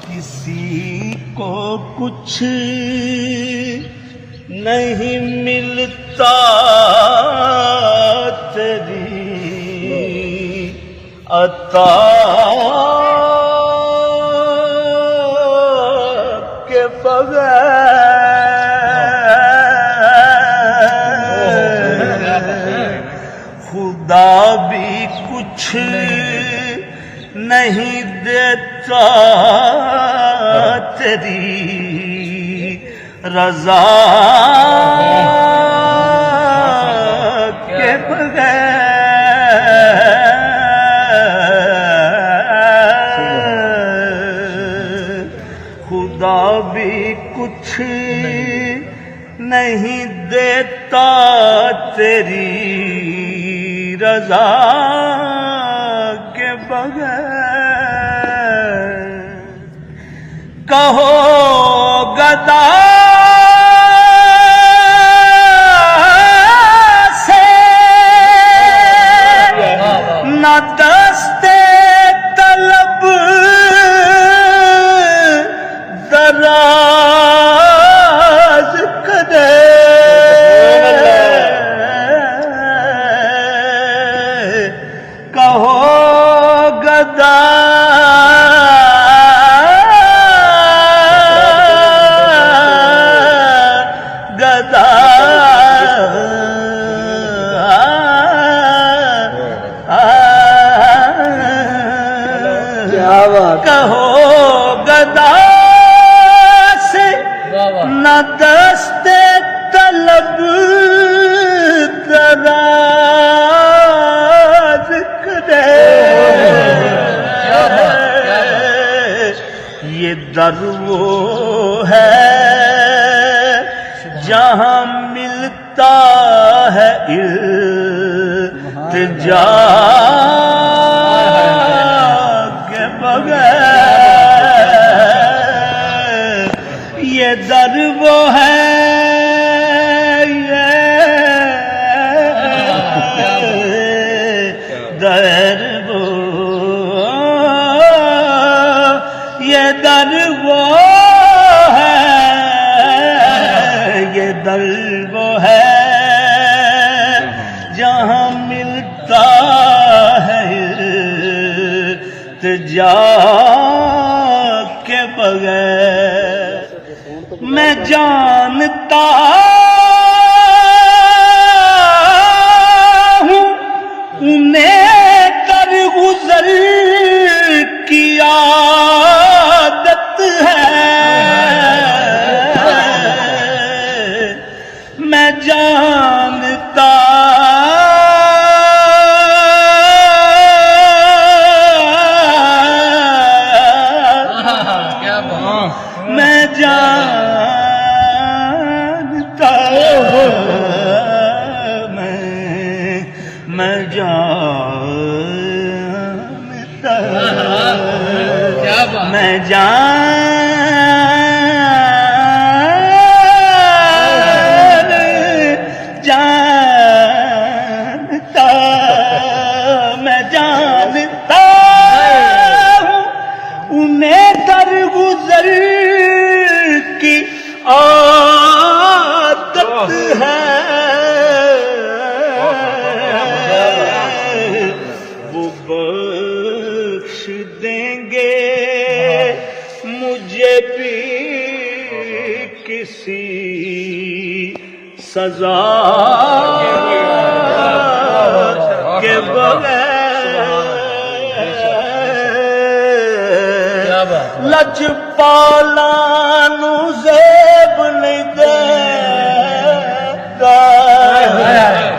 کسی کو کچھ نہیں ملتا تیری عطا کے بغیر، خدا بھی کچھ نہیں دیتا تیری رضا کے بغیر، خدا بھی کچھ نہیں دیتا تیری رضا کے بغیر۔ کہو گدا سے نہ دستے طلب دراز کرے، کہو گدا کہو گدا سے نہ دستے طلب دراز کرے، یہ در وہ ہے جہاں ملتا ہے التجا کے بغیر، یہ در وہ ہے، در وہ، یہ در وہ ہے، یہ در وہ ہے جہاں ملتا ہے التجا کے بغیر۔ میں جانتا ہوں انہیں در گزر کی عادت ہے، میں جانتا میں جانتا میں جانتا میں جانتا میں جانتا ہوں انہیں در گزر کی عادت ہے، وہ بخش دیں گے مجھے بھی کسی سزا کے بغیر، لجپالا نو زیب نہیں دیتا،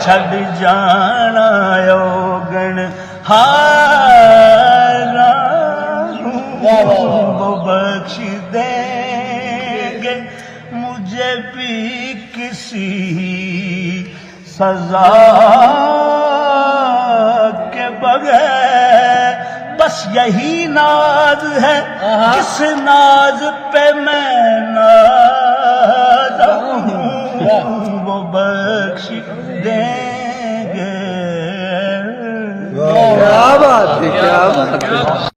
چھڈ جانا یوگن ہارا، وہ بخش دیں گے مجھے بھی کسی سزا کے بغیر، بس یہی ناز ہے جس ناز پہ میں ناز ہوں، وہ بخش دیں گے۔ ہے، کیا بات ہے۔